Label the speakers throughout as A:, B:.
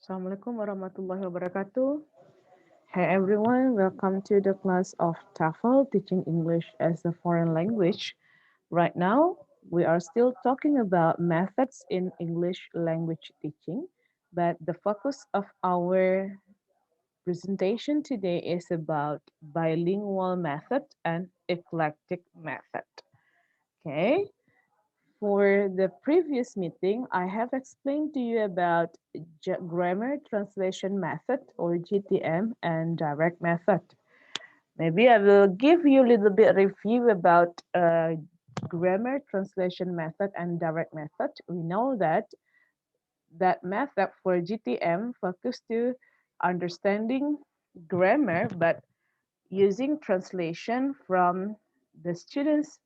A: Assalamualaikum warahmatullahi wabarakatuh. Hey everyone, welcome to the class of TOEFL Teaching English as a Foreign Language. Right now, we are still talking about methods in English language teaching, but the focus of our presentation today is about bilingual method and eclectic method. Okay, for the previous meeting, I have explained to you about grammar translation method or GTM and direct method. Maybe I will give you a little bit review about grammar translation method and direct method. We know that method for GTM focus to understanding grammar, but using translation from the students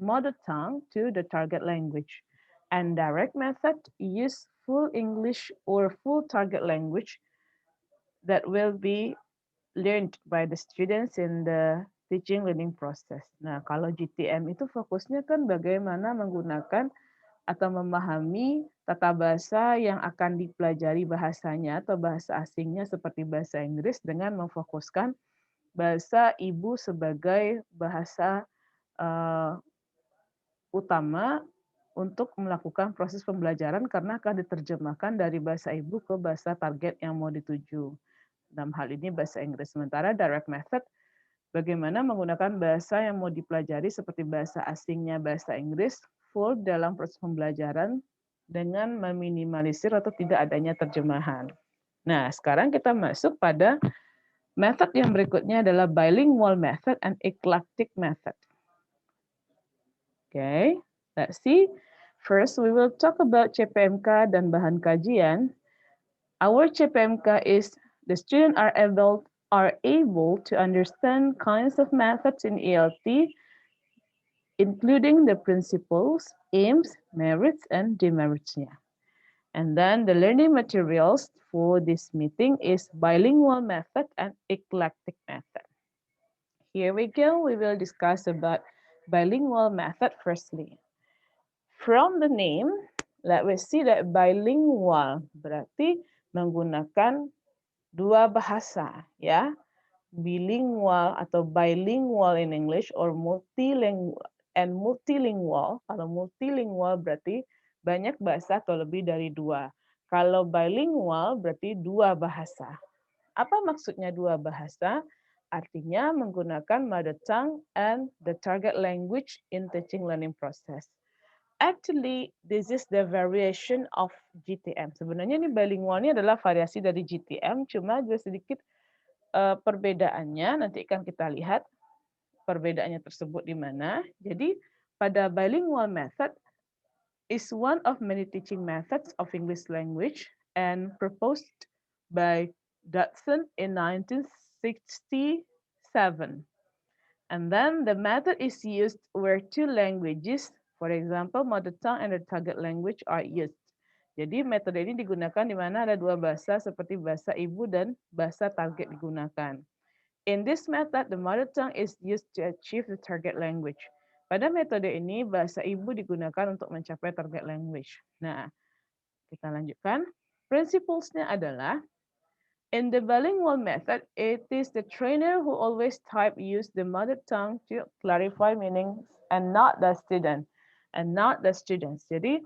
A: mother tongue to the target language. And direct method use full English or full target language that will be learned by the students in the teaching learning process. Nah, kalau GTM itu fokusnya kan bagaimana menggunakan atau memahami tata bahasa yang akan dipelajari bahasanya atau bahasa asingnya seperti bahasa Inggris dengan memfokuskan bahasa ibu sebagai bahasa uh, utama untuk melakukan proses pembelajaran karena akan diterjemahkan dari bahasa ibu ke bahasa target yang mau dituju. Dalam hal ini bahasa Inggris. Sementara direct method bagaimana menggunakan bahasa yang mau dipelajari seperti bahasa asingnya bahasa Inggris full dalam proses pembelajaran dengan meminimalisir atau tidak adanya terjemahan. Nah, sekarang kita masuk pada method yang berikutnya adalah bilingual method and eclectic method. Okay, let's see. First, we will talk about CPMK dan bahan kajian. Our CPMK is the students are able to understand kinds of methods in ELT, including the principles, aims, merits, and demerits. And then the learning materials for this meeting is bilingual method and eclectic method. Here we go. We will discuss about bilingual method firstly. From the name, let we see that bilingual berarti menggunakan dua bahasa, ya. Bilingual atau bilingual in English or multilingual and multilingual. Kalau multilingual berarti banyak bahasa atau lebih dari dua. Kalau bilingual berarti dua bahasa. Apa maksudnya dua bahasa? Artinya menggunakan mother tongue and the target language in teaching learning process. Actually, this is the variation of GTM. Sebenarnya ini bilingual ini adalah variasi dari GTM, cuma ada sedikit perbedaannya. Nanti akan kita lihat perbedaannya tersebut di mana. Jadi pada bilingual method is one of many teaching methods of English language and proposed by Dodson in 1967. And then the method is used where two languages, for example, mother tongue and the target language are used. Jadi metode ini digunakan di mana ada dua bahasa seperti bahasa ibu dan bahasa target digunakan. In this method, the mother tongue is used to achieve the target language. Pada metode ini, bahasa ibu digunakan untuk mencapai target language. Nah, kita lanjutkan. Principles-nya adalah in the bilingual method, it is the trainer who always use the mother tongue to clarify meanings and not the student. Jadi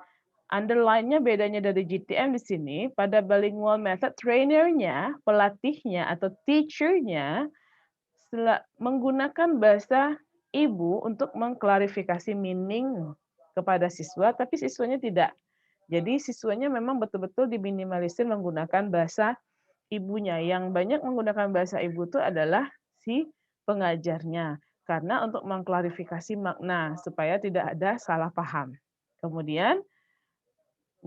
A: underline-nya bedanya dari GTM di sini, pada bilingual method trainernya, pelatihnya atau teachernya menggunakan bahasa ibu untuk mengklarifikasi meaning kepada siswa, tapi siswanya tidak. Jadi siswanya memang betul-betul diminimalisir menggunakan bahasa ibunya. Yang banyak menggunakan bahasa ibu itu adalah si pengajarnya. Karena untuk mengklarifikasi makna, supaya tidak ada salah paham. Kemudian,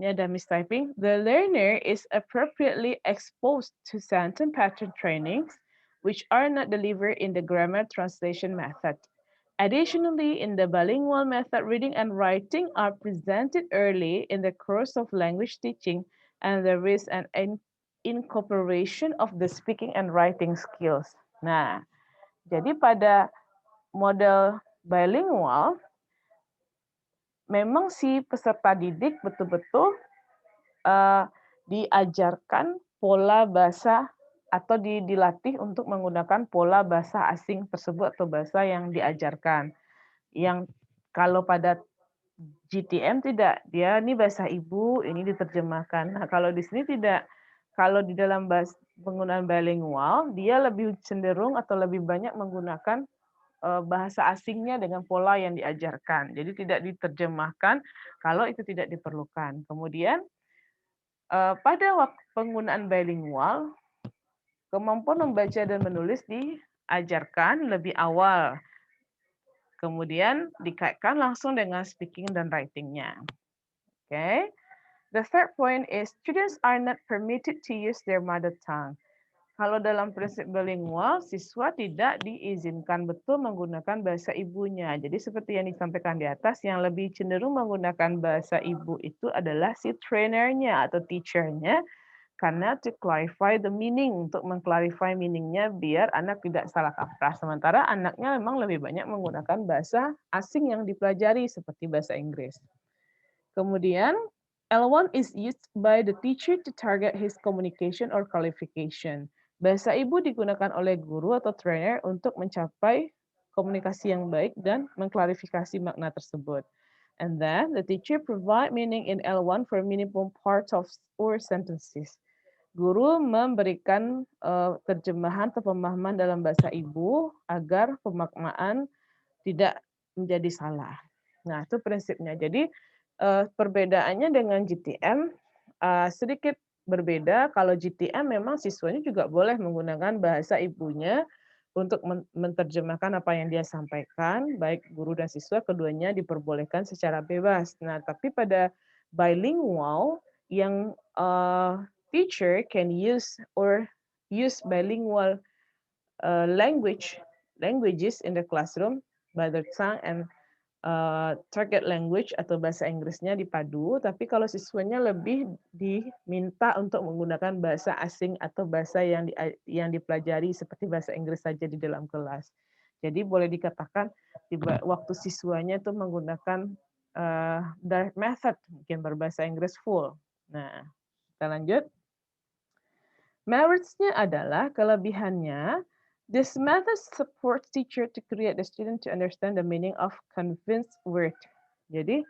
A: ini ada mistyping. The learner is appropriately exposed to sentence pattern trainings, which are not delivered in the grammar translation method. Additionally, in the bilingual method, reading and writing are presented early in the course of language teaching, and there is an incorporation of the speaking and writing skills. Nah, jadi pada model bilingual, memang si peserta didik betul-betul diajarkan pola bahasa atau dilatih untuk menggunakan pola bahasa asing tersebut atau bahasa yang diajarkan. Yang kalau pada GTM tidak, dia ini bahasa ibu, ini diterjemahkan. Nah, kalau di sini tidak. Kalau di dalam penggunaan bilingual, dia lebih cenderung atau lebih banyak menggunakan bahasa asingnya dengan pola yang diajarkan. Jadi tidak diterjemahkan kalau itu tidak diperlukan. Kemudian pada waktu penggunaan bilingual, kemampuan membaca dan menulis diajarkan lebih awal. Kemudian dikaitkan langsung dengan speaking dan writing-nya. Okay. The third point is students are not permitted to use their mother tongue. Kalau dalam prinsip bilingual, siswa tidak diizinkan betul menggunakan bahasa ibunya. Jadi seperti yang disampaikan di atas, yang lebih cenderung menggunakan bahasa ibu itu adalah si trainernya atau teachernya, karena to clarify the meaning, untuk mengclarify meaningnya biar anak tidak salah kaprah. Sementara anaknya memang lebih banyak menggunakan bahasa asing yang dipelajari seperti bahasa Inggris. Kemudian, L1 is used by the teacher to target his communication or qualification. Bahasa ibu digunakan oleh guru atau trainer untuk mencapai komunikasi yang baik dan mengklarifikasi makna tersebut. And then the teacher provide meaning in L1 for minimum parts of or sentences. Guru memberikan terjemahan atau pemahaman dalam bahasa ibu agar pemaknaan tidak menjadi salah. Nah, itu prinsipnya. Jadi perbedaannya dengan GTM sedikit berbeda. Kalau GTM memang siswanya juga boleh menggunakan bahasa ibunya untuk menerjemahkan apa yang dia sampaikan, baik guru dan siswa keduanya diperbolehkan secara bebas. Nah, tapi pada bilingual yang teacher can use bilingual languages in the classroom, mother tongue and target language atau bahasa Inggrisnya dipadu, tapi kalau siswanya lebih diminta untuk menggunakan bahasa asing atau bahasa yang dipelajari seperti bahasa Inggris saja di dalam kelas. Jadi boleh dikatakan waktu siswanya itu menggunakan direct method, mungkin berbahasa Inggris full. Nah, kita lanjut. Merits-nya adalah kelebihannya. This method supports teacher to create the student to understand the meaning of convinced word. Jadi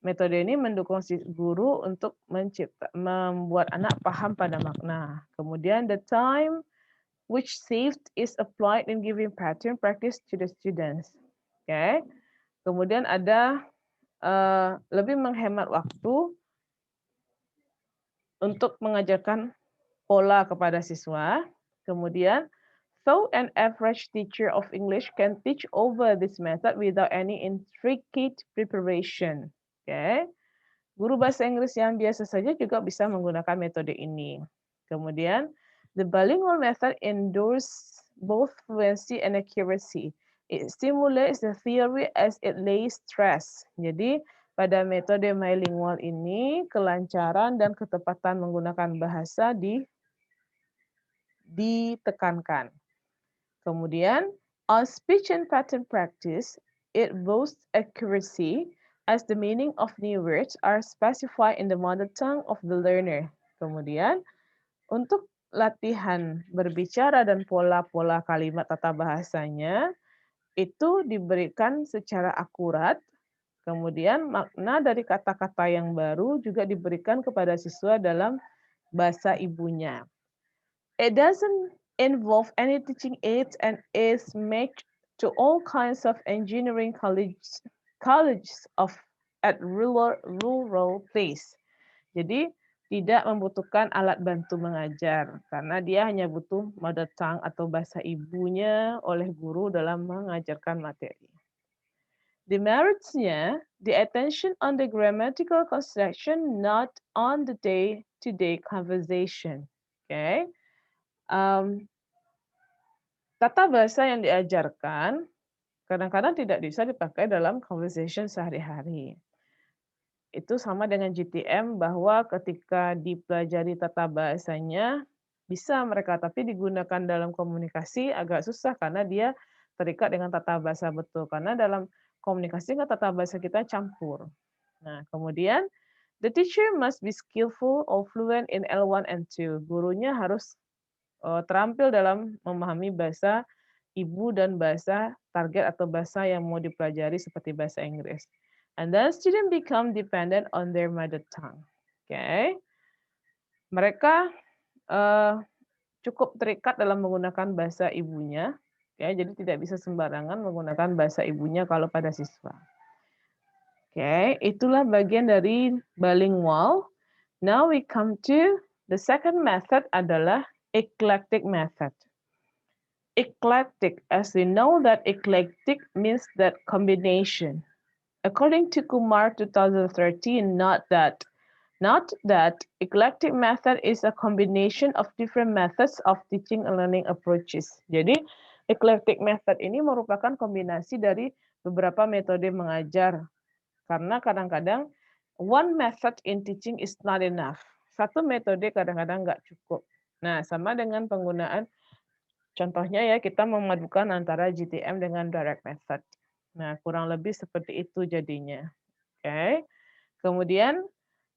A: metode ini mendukung si guru untuk membuat anak paham pada makna. Kemudian the time which saved is applied in giving pattern practice to the students. Oke. Okay. Kemudian ada lebih menghemat waktu untuk mengajarkan pola kepada siswa. Kemudian, so an average teacher of English can teach over this method without any intricate preparation. Oke. Okay. Guru bahasa Inggris yang biasa saja juga bisa menggunakan metode ini. Kemudian, the bilingual method endorses both fluency and accuracy. It stimulates the theory as it lays stress. Jadi, pada metode bilingual ini, kelancaran dan ketepatan menggunakan bahasa ditekankan. Kemudian, on speech and pattern practice, it boasts accuracy as the meaning of new words are specified in the mother tongue of the learner. Kemudian, untuk latihan berbicara dan pola-pola kalimat tata bahasanya, itu diberikan secara akurat. Kemudian, makna dari kata-kata yang baru juga diberikan kepada siswa dalam bahasa ibunya. It doesn't involve any teaching aids and is matched to all kinds of engineering colleges at rural place. Jadi tidak membutuhkan alat bantu mengajar karena dia hanya butuh mother tongue atau bahasa ibunya oleh guru dalam mengajarkan materi. Demerits-nya, the attention on the grammatical construction, not on the day-to-day conversation. Okay. Tata bahasa yang diajarkan kadang-kadang tidak bisa dipakai dalam conversation sehari-hari. Itu sama dengan GTM bahwa ketika dipelajari tata bahasanya bisa mereka, tapi digunakan dalam komunikasi agak susah karena dia terikat dengan tata bahasa betul. Karena dalam komunikasi kan tata bahasa kita campur. Nah, kemudian The teacher must be skillful or fluent in L1 and 2. Gurunya harus terampil dalam memahami bahasa ibu dan bahasa target atau bahasa yang mau dipelajari seperti bahasa Inggris. And then student become dependent on their mother tongue. Okay. Mereka cukup terikat dalam menggunakan bahasa ibunya. Ya, jadi tidak bisa sembarangan menggunakan bahasa ibunya kalau pada siswa. Oke, itulah bagian dari bilingual. Now we come to the second method adalah eclectic method. Eclectic, as we know that eclectic means that combination. According to Kumar 2013, not that eclectic method is a combination of different methods of teaching and learning approaches. Jadi, eclectic method ini merupakan kombinasi dari beberapa metode mengajar. Karena kadang-kadang one method in teaching is not enough. Satu metode kadang-kadang nggak cukup. Nah, sama dengan penggunaan, contohnya ya, kita memadukan antara GTM dengan direct method. Nah, kurang lebih seperti itu jadinya. Oke. Kemudian,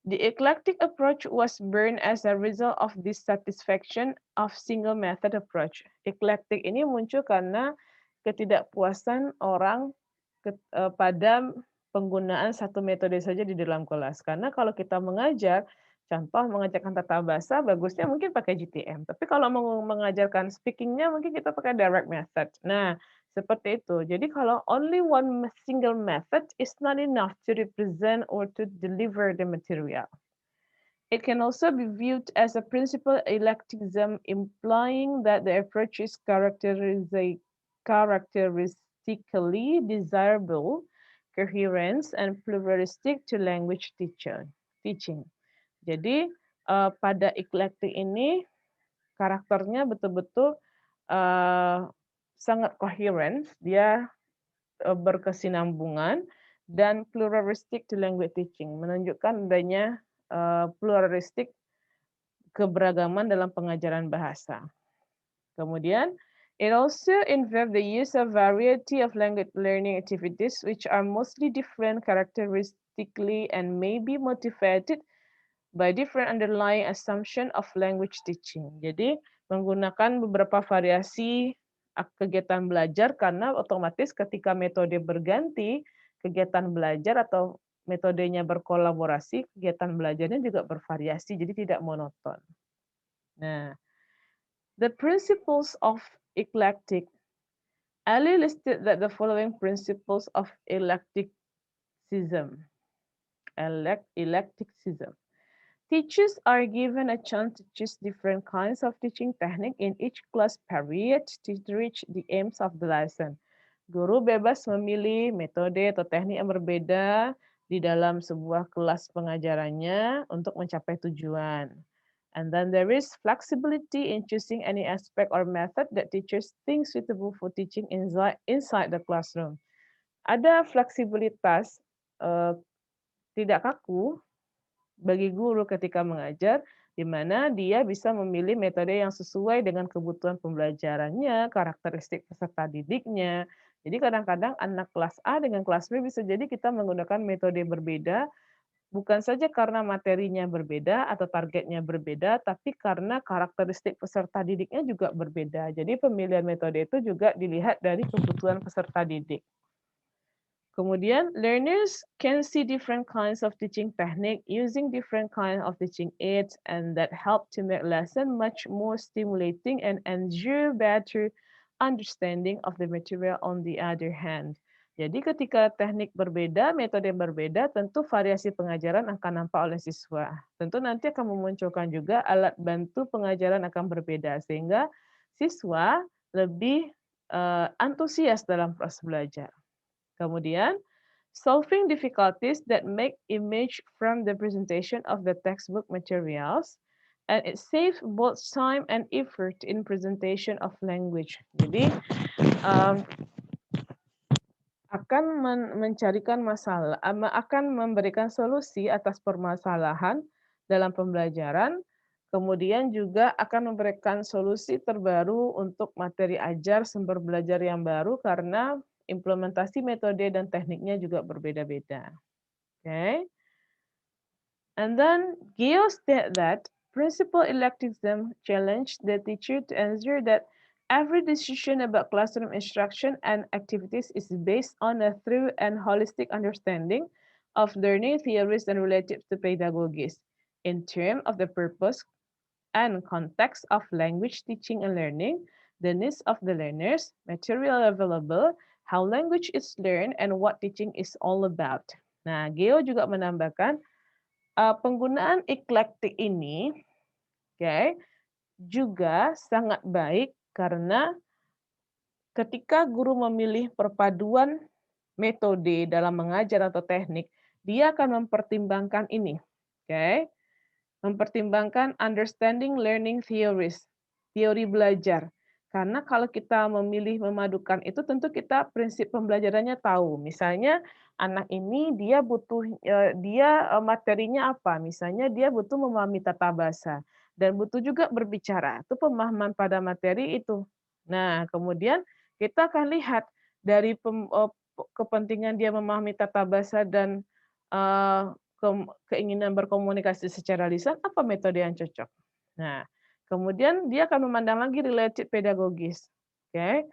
A: the eclectic approach was born as a result of dissatisfaction of single method approach. Eclectic ini muncul karena ketidakpuasan orang pada penggunaan satu metode saja di dalam kelas. Karena kalau kita mengajar, contoh mengajarkan tata bahasa, bagusnya mungkin pakai GTM. Tapi kalau mengajarkan speaking-nya mungkin kita pakai direct method. Nah, seperti itu. Jadi kalau only one single method is not enough to represent or to deliver the material. It can also be viewed as a principal eclecticism, implying that the approach is characteristically desirable, coherence, and pluralistic to language teaching. Jadi pada eclectic ini karakternya betul-betul sangat coherent, dia berkesinambungan dan pluralistic to language teaching, menunjukkan adanya pluralistik keberagaman dalam pengajaran bahasa. Kemudian, it also involves the use of variety of language learning activities which are mostly different characteristically and may be motivated by different underlying assumption of language teaching. Jadi, menggunakan beberapa variasi kegiatan belajar karena otomatis ketika metode berganti, kegiatan belajar atau metodenya berkolaborasi, kegiatan belajarnya juga bervariasi, jadi tidak monoton. Nah, the principles of eclectic. Ali listed that the following principles of eclecticism. Teachers are given a chance to choose different kinds of teaching technique in each class period to reach the aims of the lesson. Guru bebas memilih metode atau teknik yang berbeda di dalam sebuah kelas pengajarannya untuk mencapai tujuan. And then there is flexibility in choosing any aspect or method that teachers think suitable for teaching inside the classroom. Ada fleksibilitas, tidak kaku bagi guru ketika mengajar, di mana dia bisa memilih metode yang sesuai dengan kebutuhan pembelajarannya, karakteristik peserta didiknya. Jadi kadang-kadang anak kelas A dengan kelas B bisa jadi kita menggunakan metode berbeda, bukan saja karena materinya berbeda atau targetnya berbeda, tapi karena karakteristik peserta didiknya juga berbeda. Jadi pemilihan metode itu juga dilihat dari kebutuhan peserta didik. Kemudian, learners can see different kinds of teaching technique using different kinds of teaching aids, and that help to make lesson much more stimulating and ensure better understanding of the material on the other hand. Jadi ketika teknik berbeda, metode berbeda, tentu variasi pengajaran akan nampak oleh siswa. Tentu nanti akan memunculkan juga alat bantu pengajaran akan berbeda, sehingga siswa lebih antusias dalam proses belajar. Kemudian, solving difficulties that make image from the presentation of the textbook materials, and it saves both time and effort in presentation of language. Jadi, akan mencarikan masalah, akan memberikan solusi atas permasalahan dalam pembelajaran, kemudian juga akan memberikan solusi terbaru untuk materi ajar sumber belajar yang baru karena implementasi metode dan tekniknya juga berbeda-beda. Oke. And then Gale stated that principal electivism challenged the teacher to ensure that every decision about classroom instruction and activities is based on a thorough and holistic understanding of learning theories and related to pedagogies in terms of the purpose and context of language teaching and learning, the needs of the learners, material available, how language is learned, and what teaching is all about. Nah, Geo juga menambahkan penggunaan eklektik ini, okay, juga sangat baik karena ketika guru memilih perpaduan metode dalam mengajar atau teknik, dia akan mempertimbangkan ini, okay, mempertimbangkan understanding learning theories, teori belajar. Karena kalau kita memilih memadukan itu tentu kita prinsip pembelajarannya tahu. Misalnya anak ini dia butuh materinya apa? Misalnya dia butuh memahami tata bahasa dan butuh juga berbicara. Itu pemahaman pada materi itu. Nah, kemudian kita akan lihat dari kepentingan dia memahami tata bahasa dan eh, keinginan berkomunikasi secara lisan, apa metode yang cocok? Nah, kemudian dia akan memandang lagi related pedagogis, oke,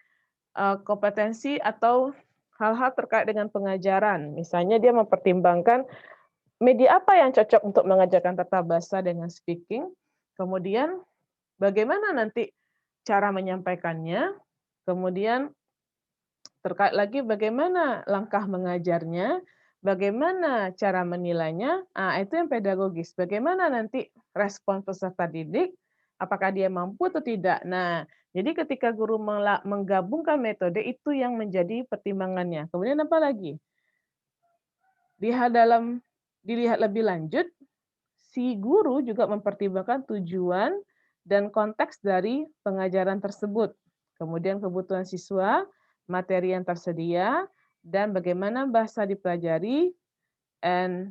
A: kompetensi atau hal-hal terkait dengan pengajaran. Misalnya dia mempertimbangkan media apa yang cocok untuk mengajarkan tata bahasa dengan speaking, kemudian bagaimana nanti cara menyampaikannya, kemudian terkait lagi bagaimana langkah mengajarnya, bagaimana cara menilainya, itu yang pedagogis. Bagaimana nanti respon peserta didik, apakah dia mampu atau tidak. Nah, jadi ketika guru menggabungkan metode itu yang menjadi pertimbangannya. Kemudian apa lagi? Dilihat lebih lanjut, si guru juga mempertimbangkan tujuan dan konteks dari pengajaran tersebut. Kemudian kebutuhan siswa, materi yang tersedia, dan bagaimana bahasa dipelajari, dan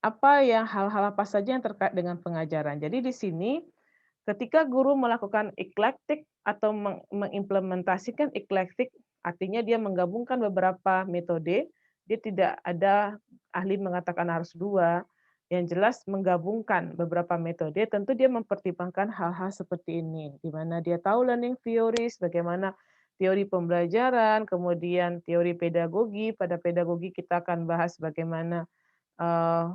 A: hal-hal apa saja yang terkait dengan pengajaran. Jadi di sini ketika guru melakukan eklektik atau mengimplementasikan eklektik, artinya dia menggabungkan beberapa metode, dia tidak ada ahli mengatakan harus dua, yang jelas menggabungkan beberapa metode, tentu dia mempertimbangkan hal-hal seperti ini, di mana dia tahu learning theories, bagaimana teori pembelajaran, kemudian teori pedagogi, pada pedagogi kita akan bahas bagaimana eh,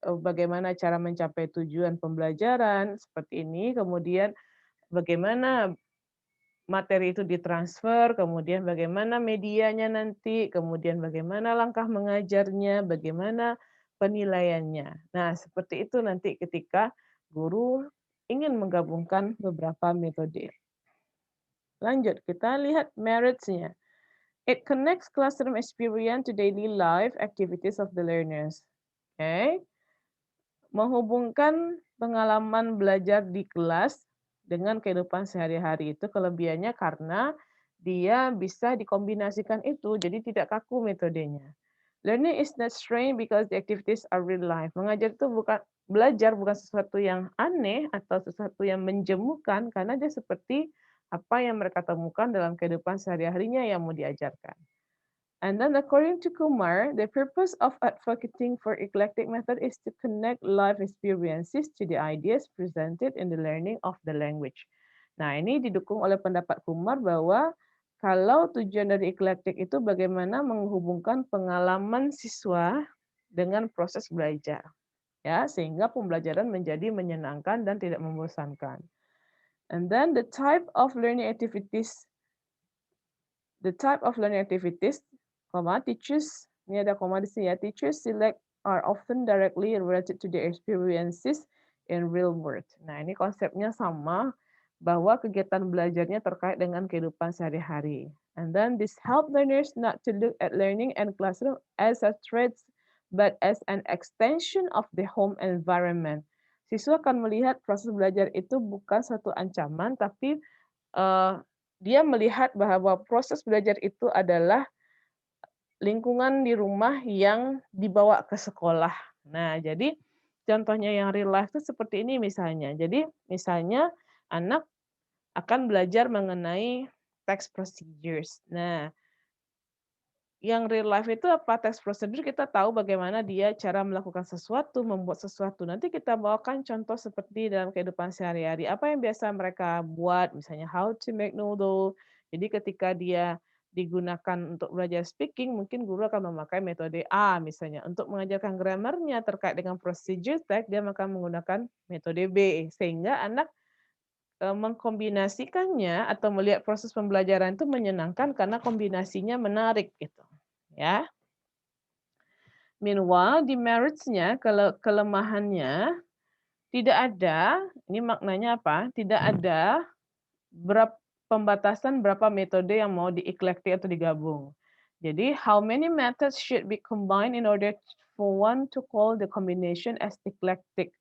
A: bagaimana cara mencapai tujuan pembelajaran seperti ini, kemudian bagaimana materi itu ditransfer, kemudian bagaimana medianya nanti, kemudian bagaimana langkah mengajarnya, bagaimana penilaiannya. Nah, seperti itu nanti ketika guru ingin menggabungkan beberapa metode. Lanjut, kita lihat merits-nya. It connects classroom experience to daily life activities of the learners. Okay. Menghubungkan pengalaman belajar di kelas dengan kehidupan sehari-hari itu kelebihannya karena dia bisa dikombinasikan itu, jadi tidak kaku metodenya. Learning is not strange because the activities are real life. Mengajar itu belajar bukan sesuatu yang aneh atau sesuatu yang menjemukan karena dia seperti apa yang mereka temukan dalam kehidupan sehari-harinya yang mau diajarkan. And then according to Kumar, the purpose of advocating for eclectic method is to connect life experiences to the ideas presented in the learning of the language. Nah, ini didukung oleh pendapat Kumar bahwa kalau tujuan dari eclectic itu bagaimana menghubungkan pengalaman siswa dengan proses belajar, ya, sehingga pembelajaran menjadi menyenangkan dan tidak membosankan. And then the type of learning activities teachers, ini ada koma di sini ya, teachers select are often directly related to their experiences in real world. Nah, ini konsepnya sama, bahwa kegiatan belajarnya terkait dengan kehidupan sehari-hari. And then this help learners not to look at learning and classroom as a threat, but as an extension of the home environment. Siswa akan melihat proses belajar itu bukan satu ancaman, tapi dia melihat bahwa proses belajar itu adalah lingkungan di rumah yang dibawa ke sekolah. Nah, jadi contohnya yang real life itu seperti ini misalnya. Jadi misalnya anak akan belajar mengenai tax procedures. Nah, yang real life itu apa, text procedure kita tahu bagaimana dia cara melakukan sesuatu, membuat sesuatu. Nanti kita bawakan contoh seperti dalam kehidupan sehari-hari, apa yang biasa mereka buat, misalnya how to make noodle. Jadi ketika dia digunakan untuk belajar speaking, mungkin guru akan memakai metode A misalnya. Untuk mengajarkan grammarnya terkait dengan procedure text, dia akan menggunakan metode B. Sehingga anak mengkombinasikannya atau melihat proses pembelajaran itu menyenangkan karena kombinasinya menarik gitu, ya. Meanwhile demerits-nya, kelemahannya tidak ada, ini maknanya apa, tidak ada pembatasan berapa metode yang mau di-eclectic atau digabung. Jadi how many methods should be combined in order for one to call the combination as eclectic?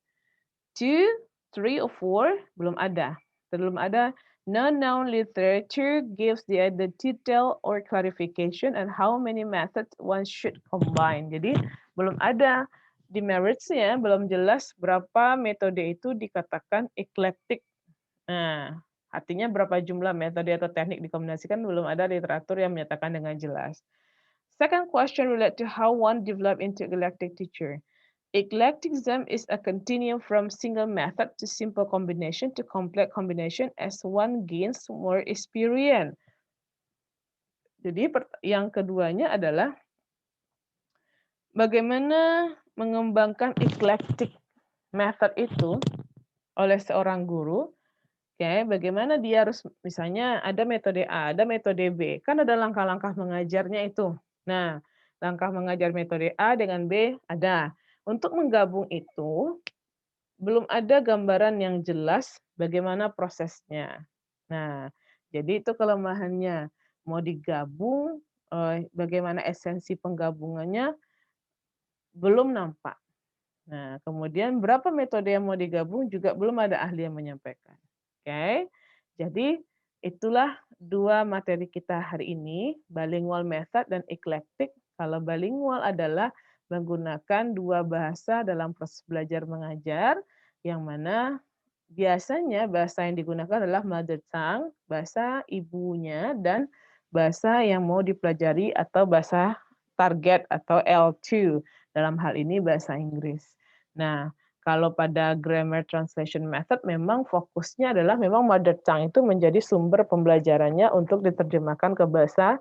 A: 2, 3, or 4? Belum ada. Belum ada. Non-known literature gives the detail or clarification and how many methods one should combine. Jadi belum ada demerits-nya, belum jelas berapa metode itu dikatakan eclectic. Nah, artinya berapa jumlah metode atau teknik dikombinasikan, belum ada literatur yang menyatakan dengan jelas. Second question relate to how one develop into eclectic teacher. Eclecticism is a continuum from single method to simple combination to complex combination as one gains more experience. Jadi yang keduanya adalah bagaimana mengembangkan eclectic method itu oleh seorang guru. Oke, bagaimana dia harus misalnya ada metode A, ada metode B, kan ada langkah-langkah mengajarnya itu. Nah, langkah mengajar metode A dengan B ada. Untuk menggabung itu, belum ada gambaran yang jelas bagaimana prosesnya. Nah, jadi itu kelemahannya. Mau digabung, bagaimana esensi penggabungannya belum nampak. Nah, kemudian berapa metode yang mau digabung juga belum ada ahli yang menyampaikan. Oke, jadi itulah dua materi kita hari ini, bilingual method dan eclectic. Kalau bilingual adalah menggunakan dua bahasa dalam proses belajar mengajar, yang mana biasanya bahasa yang digunakan adalah mother tongue, bahasa ibunya, dan bahasa yang mau dipelajari atau bahasa target atau L2. Dalam hal ini bahasa Inggris. Nah, kalau pada grammar translation method memang fokusnya adalah memang mother tongue itu menjadi sumber pembelajarannya untuk diterjemahkan ke bahasa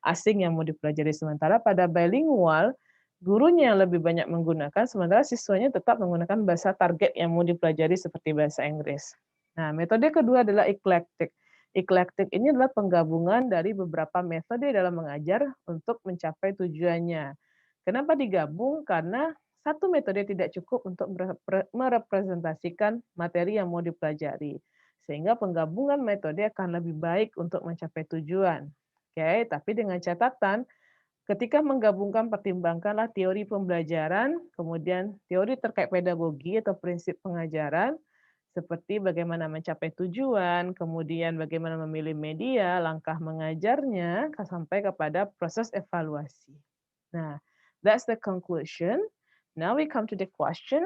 A: asing yang mau dipelajari. Sementara pada bilingual, gurunya yang lebih banyak menggunakan, sementara siswanya tetap menggunakan bahasa target yang mau dipelajari seperti bahasa Inggris. Nah, metode kedua adalah eclectic. Eclectic ini adalah penggabungan dari beberapa metode dalam mengajar untuk mencapai tujuannya. Kenapa digabung? Karena satu metode tidak cukup untuk merepresentasikan materi yang mau dipelajari. Sehingga penggabungan metode akan lebih baik untuk mencapai tujuan. Oke, tapi dengan catatan ketika menggabungkan pertimbangkanlah teori pembelajaran, kemudian teori terkait pedagogi atau prinsip pengajaran, seperti bagaimana mencapai tujuan, kemudian bagaimana memilih media, langkah mengajarnya, sampai kepada proses evaluasi. Nah, that's the conclusion. Now we come to the question.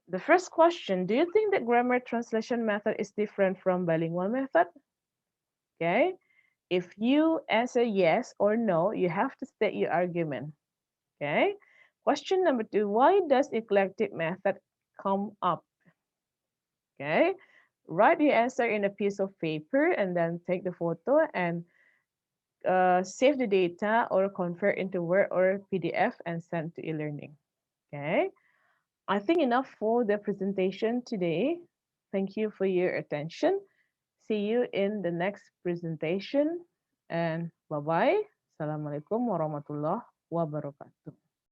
A: The first question, do you think that grammar translation method is different from bilingual method? Okay. If you answer yes or no, you have to state your argument. Okay. Question number 2, why does eclectic method come up? Okay. Write your answer in a piece of paper and then take the photo and save the data or convert into Word or PDF and send to e-learning. Okay. I think enough for the presentation today. Thank you for your attention. See you in the next presentation and bye-bye. Assalamualaikum warahmatullahi wabarakatuh.